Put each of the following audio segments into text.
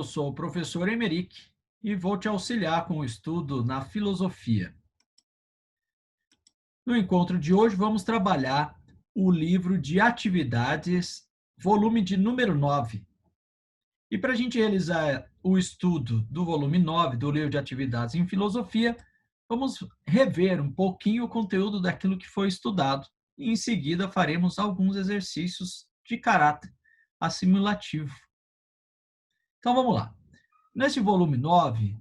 Eu sou o professor Emerick e vou te auxiliar com o estudo na filosofia. No encontro de hoje, vamos trabalhar o livro de atividades, volume de número 9. E para a gente realizar o estudo do volume 9 do livro de atividades em filosofia, vamos rever um pouquinho o conteúdo daquilo que foi estudado. E em seguida, faremos alguns exercícios de caráter assimilativo. Então, vamos lá. Neste volume 9,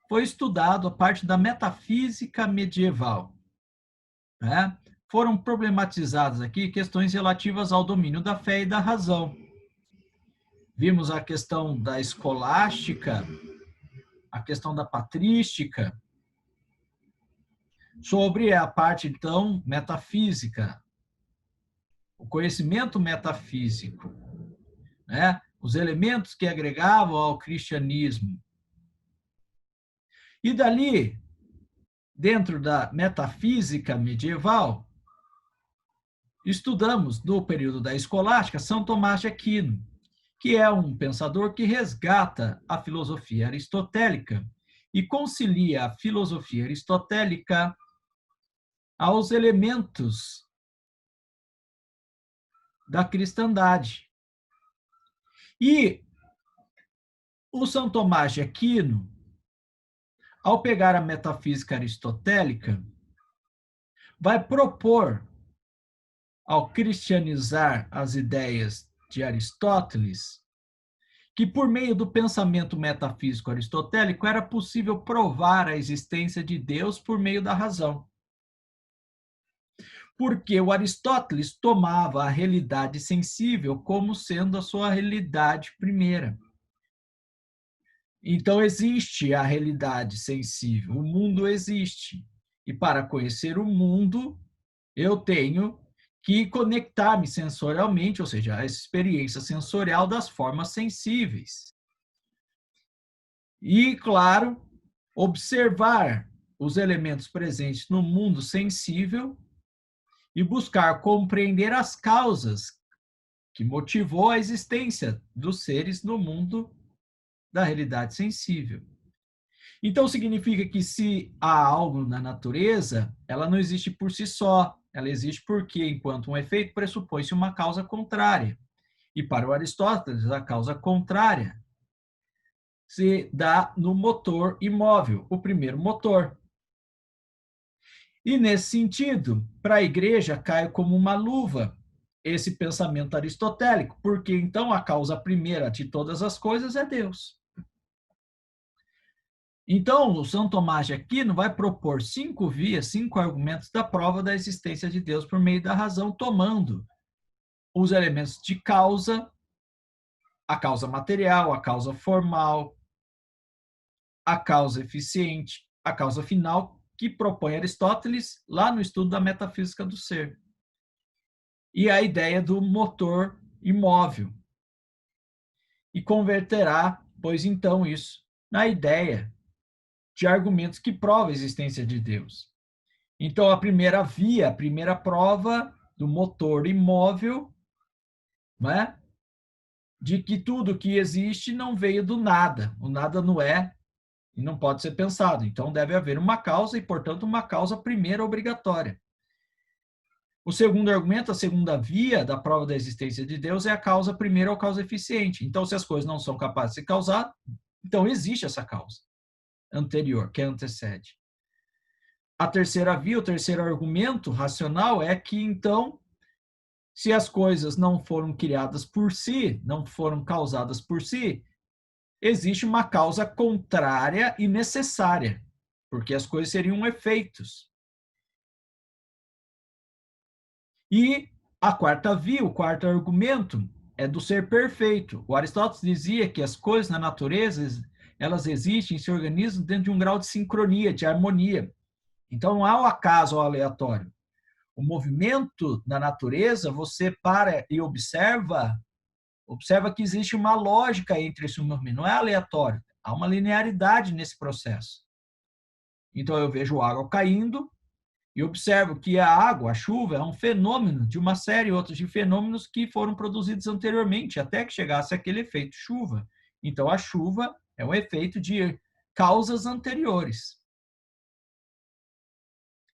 foi estudado a parte da metafísica medieval. Né? Foram problematizadas aqui questões relativas ao domínio da fé e da razão. Vimos a questão da escolástica, a questão da patrística, sobre a parte, então, metafísica, o conhecimento metafísico, né? Os elementos que agregavam ao cristianismo. E dali, dentro da metafísica medieval, estudamos, no período da escolástica, São Tomás de Aquino, que é um pensador que resgata a filosofia aristotélica e concilia a filosofia aristotélica aos elementos da cristandade. E o São Tomás de Aquino, ao pegar a metafísica aristotélica, vai propor, ao cristianizar as ideias de Aristóteles, que por meio do pensamento metafísico aristotélico era possível provar a existência de Deus por meio da razão. Porque o Aristóteles tomava a realidade sensível como sendo a sua realidade primeira. Então existe a realidade sensível, o mundo existe. E para conhecer o mundo, eu tenho que conectar-me sensorialmente, ou seja, a experiência sensorial das formas sensíveis. E, claro, observar os elementos presentes no mundo sensível e buscar compreender as causas que motivou a existência dos seres no mundo da realidade sensível. Então, significa que se há algo na natureza, ela não existe por si só, ela existe porque, enquanto um efeito, pressupõe-se uma causa contrária. E para o Aristóteles, a causa contrária se dá no motor imóvel, o primeiro motor. E, nesse sentido, para a igreja cai como uma luva esse pensamento aristotélico, porque então a causa primeira de todas as coisas é Deus. Então, o São Tomás de Aquino vai propor 5 vias, 5 argumentos da prova da existência de Deus por meio da razão, tomando os elementos de causa, a causa material, a causa formal, a causa eficiente, a causa final, que propõe Aristóteles lá no estudo da metafísica do ser. E a ideia do motor imóvel. E converterá, pois então, isso na ideia de argumentos que provam a existência de Deus. Então, a primeira via, a primeira prova do motor imóvel, não é? De que tudo que existe não veio do nada. O nada não é e não pode ser pensado. Então, deve haver uma causa e, portanto, uma causa primeira obrigatória. O segundo argumento, a segunda via da prova da existência de Deus é a causa primeira ou causa eficiente. Então, se as coisas não são capazes de se causar, então existe essa causa anterior, que antecede. A terceira via, o terceiro argumento racional é que, então, se as coisas não foram criadas por si, não foram causadas por si, existe uma causa contrária e necessária, porque as coisas seriam efeitos. E a quarta via, o quarto argumento, é do ser perfeito. O Aristóteles dizia que as coisas na natureza, elas existem, se organizam dentro de um grau de sincronia, de harmonia. Então, não há o acaso ou aleatório. O movimento da natureza, você para e observa que existe uma lógica entre esse movimento, não é aleatório, há uma linearidade nesse processo. Então, eu vejo água caindo e observo que a água, a chuva, é um fenômeno de uma série de outros de fenômenos que foram produzidos anteriormente, até que chegasse aquele efeito chuva. Então, a chuva é um efeito de causas anteriores.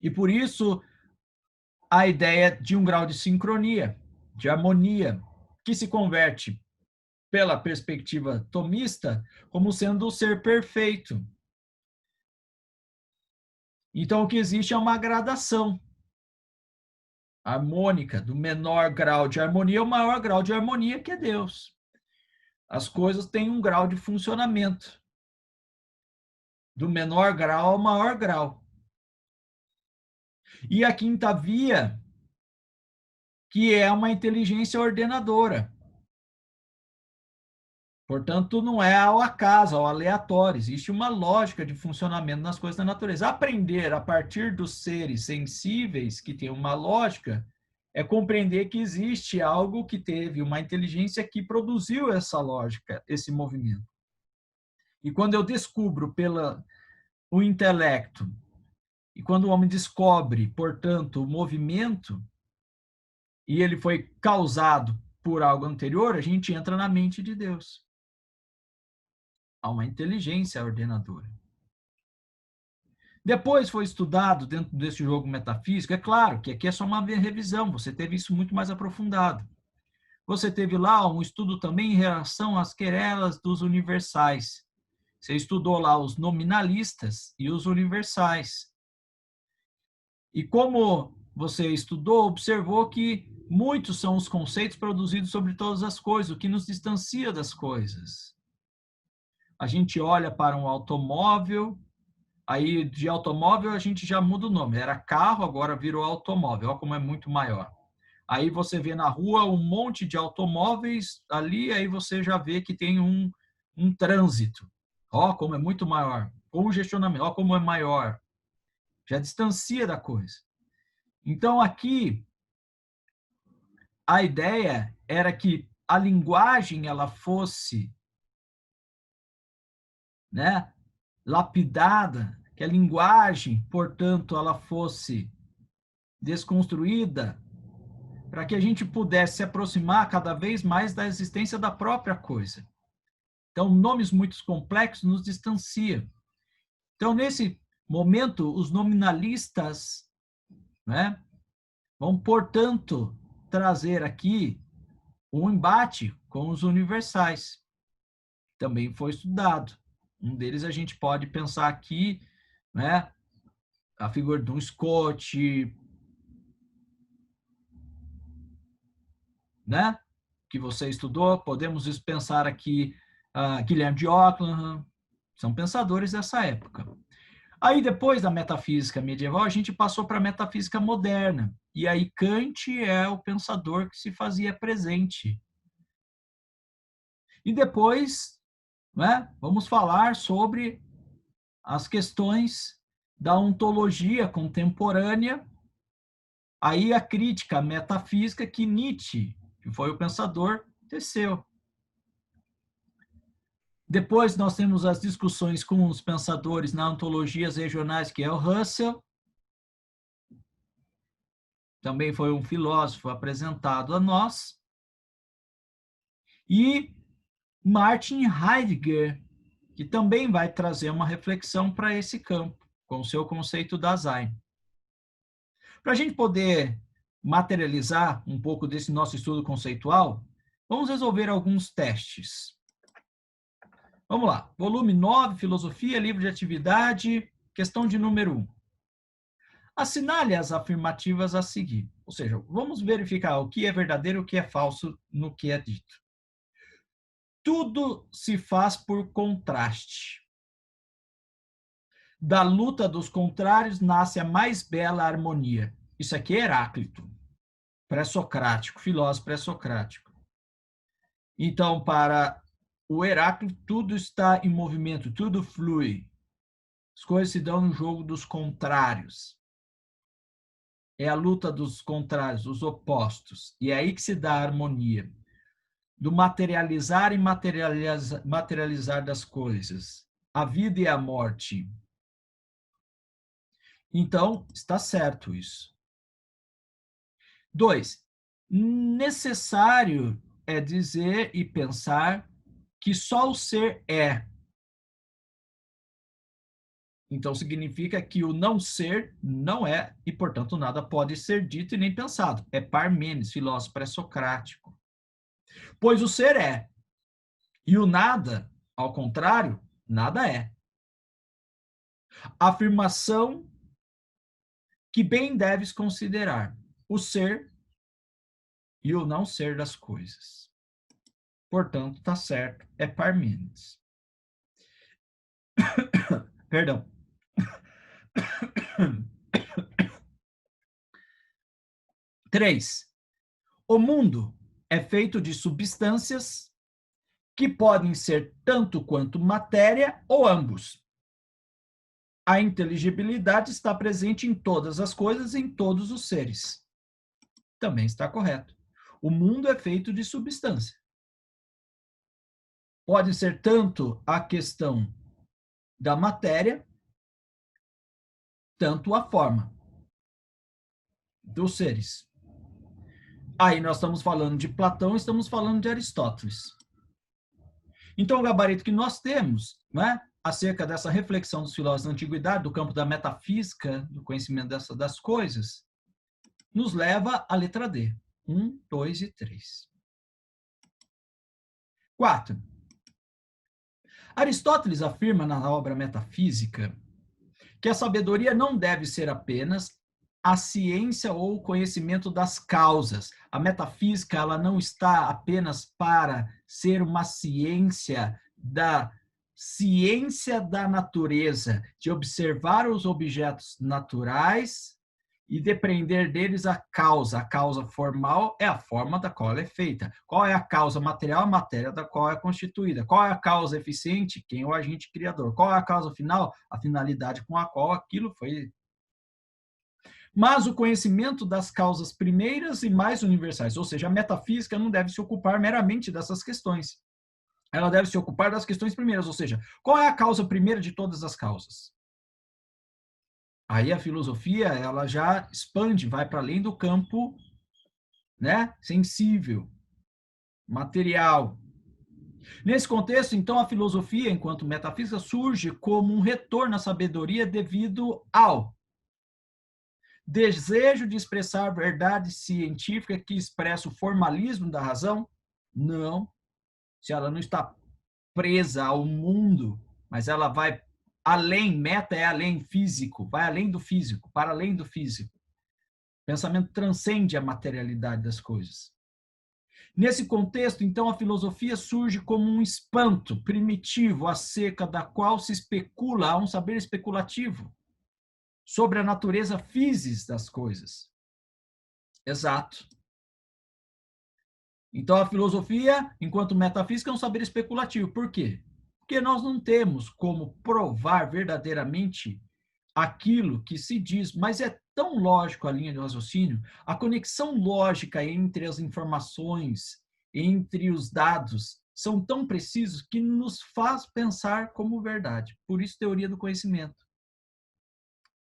E por isso, a ideia de um grau de sincronia, de harmonia, que se converte, pela perspectiva tomista, como sendo o ser perfeito. Então, o que existe é uma gradação harmônica, do menor grau de harmonia ao maior grau de harmonia, que é Deus. As coisas têm um grau de funcionamento, do menor grau ao maior grau. E a quinta via, que é uma inteligência ordenadora. Portanto, não é ao acaso, ao aleatório. Existe uma lógica de funcionamento nas coisas da natureza. Aprender a partir dos seres sensíveis, que têm uma lógica, é compreender que existe algo que teve uma inteligência que produziu essa lógica, esse movimento. E quando eu descubro pelo o intelecto, e quando o homem descobre, portanto, o movimento, e ele foi causado por algo anterior, a gente entra na mente de Deus. Há uma inteligência ordenadora. Depois foi estudado dentro desse jogo metafísico, é claro que aqui é só uma revisão, você teve isso muito mais aprofundado. Você teve lá um estudo também em relação às querelas dos universais. Você estudou lá os nominalistas e os universais. E como você estudou, observou que muitos são os conceitos produzidos sobre todas as coisas, o que nos distancia das coisas. A gente olha para um automóvel, aí de automóvel a gente já muda o nome, era carro, agora virou automóvel, olha como é muito maior. Aí você vê na rua um monte de automóveis ali, aí você já vê que tem um trânsito. Ó, como é muito maior. Congestionamento, ó, como é maior. Já distancia da coisa. Então, aqui, a ideia era que a linguagem ela fosse, né, lapidada, que a linguagem, portanto, ela fosse desconstruída, para que a gente pudesse se aproximar cada vez mais da existência da própria coisa. Então, nomes muito complexos nos distanciam. Então, nesse momento, os nominalistas, né, vão, portanto, trazer aqui um embate com os universais. Também foi estudado. Um deles a gente pode pensar aqui, né, a figura de um Scott, né, que você estudou. Podemos pensar aqui Guilherme de Ockham, são pensadores dessa época. Aí, depois da metafísica medieval, a gente passou para a metafísica moderna. E aí, Kant é o pensador que se fazia presente. E depois, né, vamos falar sobre as questões da ontologia contemporânea, aí a crítica metafísica que Nietzsche, que foi o pensador, teceu. Depois nós temos as discussões com os pensadores na ontologias regionais, que é o Russell, também foi um filósofo apresentado a nós, e Martin Heidegger, que também vai trazer uma reflexão para esse campo, com o seu conceito Dasein. Para a gente poder materializar um pouco desse nosso estudo conceitual, vamos resolver alguns testes. Vamos lá. Volume 9, Filosofia, livro de atividade, questão de número 1. Assinale as afirmativas a seguir. Ou seja, vamos verificar o que é verdadeiro e o que é falso no que é dito. Tudo se faz por contraste. Da luta dos contrários nasce a mais bela harmonia. Isso aqui é Heráclito, pré-socrático, filósofo pré-socrático. Então, para o Heráclito, tudo está em movimento, tudo flui. As coisas se dão no jogo dos contrários. É a luta dos contrários, dos opostos. E é aí que se dá a harmonia. Do materializar e materializar das coisas. A vida e a morte. Então, está certo isso. 2. Necessário é dizer e pensar que só o ser é. Então, significa que o não ser não é, e, portanto, nada pode ser dito e nem pensado. É Parmênides, filósofo pré-socrático. Pois o ser é, e o nada, ao contrário, nada é. Afirmação que bem deves considerar: o ser e o não ser das coisas. Portanto, está certo, é Parmênides. Perdão. 3. O mundo é feito de substâncias que podem ser tanto quanto matéria ou ambos. A inteligibilidade está presente em todas as coisas e em todos os seres. Também está correto. O mundo é feito de substância. Pode ser tanto a questão da matéria, tanto a forma dos seres. Aí nós estamos falando de Platão, estamos falando de Aristóteles. Então, o gabarito que nós temos, né, acerca dessa reflexão dos filósofos da antiguidade, do campo da metafísica, do conhecimento das coisas, nos leva à letra D. 1, 2 e 3. 4. Aristóteles afirma na obra Metafísica que a sabedoria não deve ser apenas a ciência ou o conhecimento das causas. A metafísica, ela não está apenas para ser uma ciência da natureza, de observar os objetos naturais e depreender deles a causa. A causa formal é a forma da qual ela é feita. Qual é a causa material? A matéria da qual é constituída. Qual é a causa eficiente? Quem é o agente criador? Qual é a causa final? A finalidade com a qual aquilo foi. Mas o conhecimento das causas primeiras e mais universais, ou seja, a metafísica não deve se ocupar meramente dessas questões. Ela deve se ocupar das questões primeiras, ou seja, qual é a causa primeira de todas as causas? Aí a filosofia, ela já expande, vai para além do campo, né, sensível, material. Nesse contexto, então, a filosofia, enquanto metafísica, surge como um retorno à sabedoria devido ao desejo de expressar a verdade científica que expressa o formalismo da razão? Não. Se ela não está presa ao mundo, mas ela vai além, meta é além físico, vai além do físico, para além do físico. O pensamento transcende a materialidade das coisas. Nesse contexto, então, a filosofia surge como um espanto primitivo acerca da qual se especula, há um saber especulativo sobre a natureza physis das coisas. Exato. Então, a filosofia, enquanto metafísica, é um saber especulativo. Por quê? Porque nós não temos como provar verdadeiramente aquilo que se diz, mas é tão lógico a linha de raciocínio, a conexão lógica entre as informações, entre os dados, são tão precisos que nos faz pensar como verdade. Por isso, teoria do conhecimento.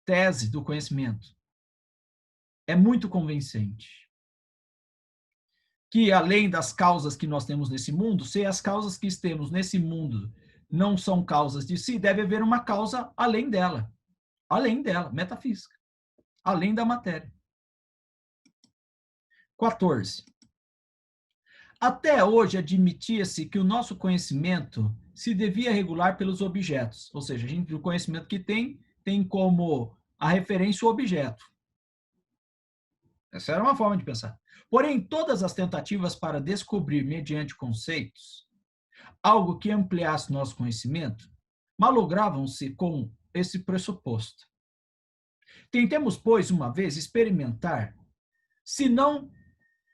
Tese do conhecimento. É muito convincente. Que além das causas que nós temos nesse mundo, se as causas que temos nesse mundo não são causas de si, deve haver uma causa além dela. Além dela, metafísica. Além da matéria. 14. Até hoje admitia-se que o nosso conhecimento se devia regular pelos objetos, ou seja, o conhecimento que tem como a referência o objeto. Essa era uma forma de pensar. Porém, todas as tentativas para descobrir, mediante conceitos, algo que ampliasse nosso conhecimento, malogravam-se com esse pressuposto. Tentemos, pois, uma vez experimentar se não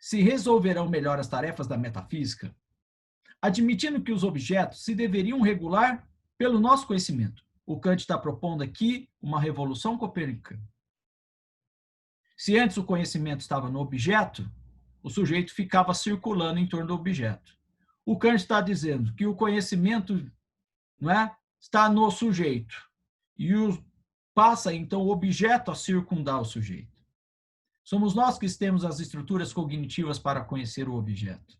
se resolverão melhor as tarefas da metafísica, admitindo que os objetos se deveriam regular pelo nosso conhecimento. O Kant está propondo aqui uma revolução copernicana. Se antes o conhecimento estava no objeto, o sujeito ficava circulando em torno do objeto. O Kant está dizendo que o conhecimento, não é, está no sujeito e passa então o objeto a circundar o sujeito. Somos nós que temos as estruturas cognitivas para conhecer o objeto.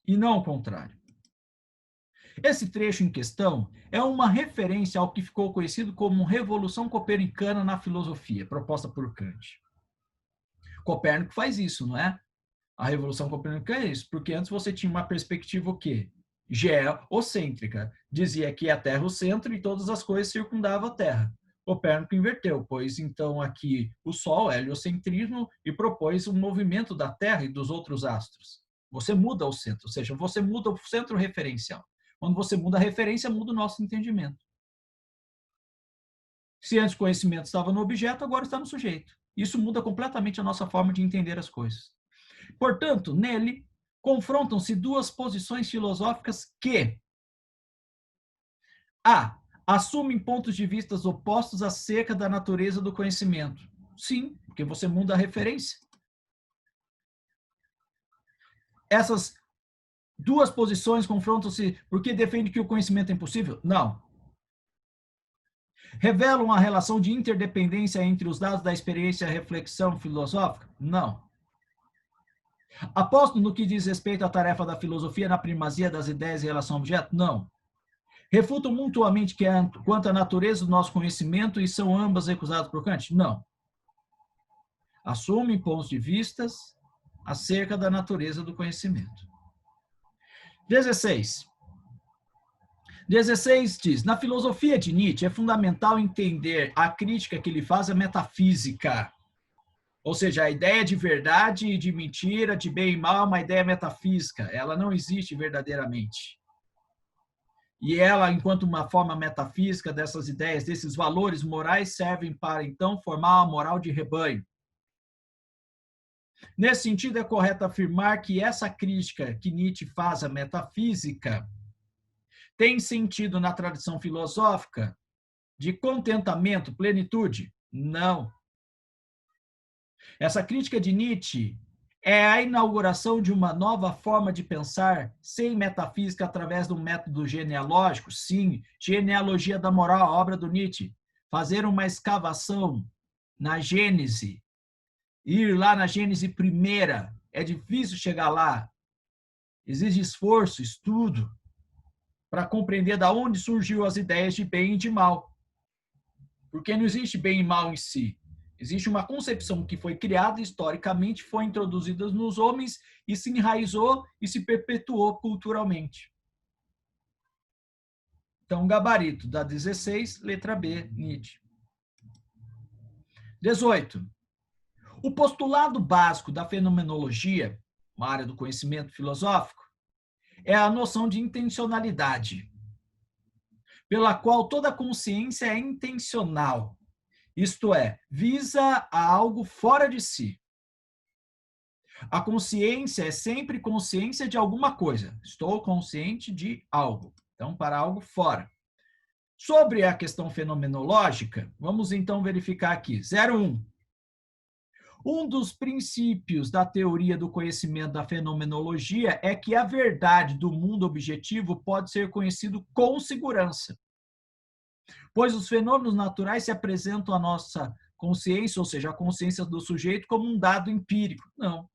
E não o contrário. Esse trecho em questão é uma referência ao que ficou conhecido como Revolução Copernicana na filosofia, proposta por Kant. Copérnico faz isso, não é? A Revolução Copernicana é isso, porque antes você tinha uma perspectiva o quê? Geocêntrica. Dizia que a Terra é o centro e todas as coisas circundavam a Terra. Copérnico inverteu, pois então aqui o Sol é heliocentrismo e propôs o movimento da Terra e dos outros astros. Você muda o centro, ou seja, você muda o centro referencial. Quando você muda a referência, muda o nosso entendimento. Se antes o conhecimento estava no objeto, agora está no sujeito. Isso muda completamente a nossa forma de entender as coisas. Portanto, nele, confrontam-se duas posições filosóficas que A. Assumem pontos de vista opostos acerca da natureza do conhecimento. Sim, porque você muda a referência. Essas duas posições confrontam-se porque defendem que o conhecimento é impossível? Não. Revelam a relação de interdependência entre os dados da experiência e a reflexão filosófica? Não. Apostam no que diz respeito à tarefa da filosofia na primazia das ideias em relação ao objeto? Não. Refutam mutuamente quanto à natureza do nosso conhecimento e são ambas recusadas por Kant? Não. Assumem pontos de vistas acerca da natureza do conhecimento. 16. 16 diz, na filosofia de Nietzsche é fundamental entender a crítica que ele faz à metafísica. Ou seja, a ideia de verdade e de mentira, de bem e mal, é uma ideia metafísica. Ela não existe verdadeiramente. E ela, enquanto uma forma metafísica dessas ideias, desses valores morais, servem para, então, formar uma moral de rebanho. Nesse sentido, é correto afirmar que essa crítica que Nietzsche faz à metafísica tem sentido na tradição filosófica de contentamento, plenitude? Não. Essa crítica de Nietzsche é a inauguração de uma nova forma de pensar sem metafísica através do método genealógico? Sim, genealogia da moral, a obra do Nietzsche. Fazer uma escavação na Gênese, ir lá na Gênese primeira, é difícil chegar lá. Exige esforço, estudo, para compreender de onde surgiu as ideias de bem e de mal. Porque não existe bem e mal em si. Existe uma concepção que foi criada historicamente, foi introduzida nos homens e se enraizou e se perpetuou culturalmente. Então, gabarito da 16, letra B, Nietzsche. 18. O postulado básico da fenomenologia, uma área do conhecimento filosófico, é a noção de intencionalidade, pela qual toda consciência é intencional. Isto é, visa a algo fora de si. A consciência é sempre consciência de alguma coisa. Estou consciente de algo. Então, para algo fora. Sobre a questão fenomenológica, vamos então verificar aqui. 01. Um dos princípios da teoria do conhecimento da fenomenologia é que a verdade do mundo objetivo pode ser conhecido com segurança, pois os fenômenos naturais se apresentam à nossa consciência, ou seja, a consciência do sujeito, como um dado empírico. Não.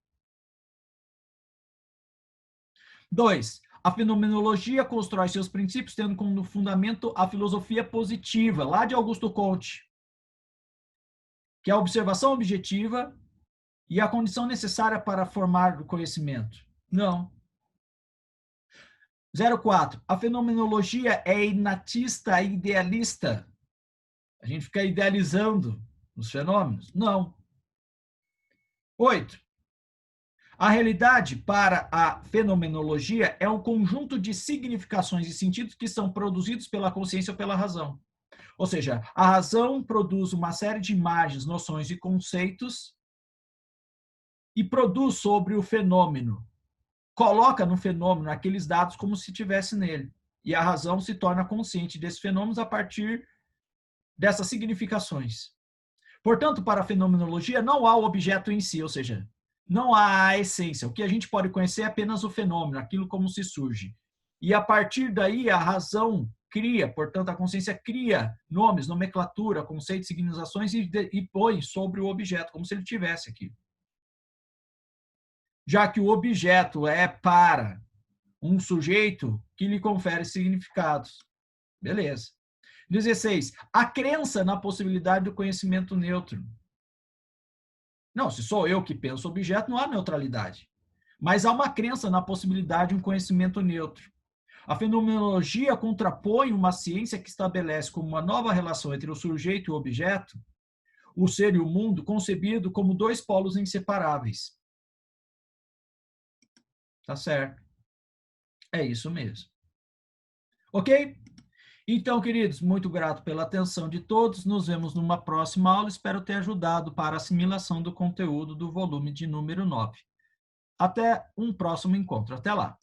2. A fenomenologia constrói seus princípios tendo como fundamento a filosofia positiva, lá de Augusto Comte, que é a observação objetiva e a condição necessária para formar o conhecimento. Não. 04. A fenomenologia é inatista e idealista. A gente fica idealizando os fenômenos? Não. 8. A realidade para a fenomenologia é um conjunto de significações e sentidos que são produzidos pela consciência ou pela razão. Ou seja, a razão produz uma série de imagens, noções e conceitos e produz sobre o fenômeno. Coloca no fenômeno aqueles dados como se tivesse nele. E a razão se torna consciente desses fenômenos a partir dessas significações. Portanto, para a fenomenologia, não há o objeto em si, ou seja, não há a essência. O que a gente pode conhecer é apenas o fenômeno, aquilo como se surge. E a partir daí, a razão cria, portanto, a consciência cria nomes, nomenclatura, conceitos, significações e põe sobre o objeto, como se ele tivesse aqui. Já que o objeto é para um sujeito que lhe confere significados. Beleza. 16. A crença na possibilidade do conhecimento neutro. Não, se sou eu que penso o objeto, não há neutralidade. Mas há uma crença na possibilidade de um conhecimento neutro. A fenomenologia contrapõe uma ciência que estabelece como uma nova relação entre o sujeito e o objeto, o ser e o mundo, concebido como dois polos inseparáveis. Tá certo? É isso mesmo. Ok? Então, queridos, muito grato pela atenção de todos. Nos vemos numa próxima aula. Espero ter ajudado para a assimilação do conteúdo do volume de número 9. Até um próximo encontro. Até lá.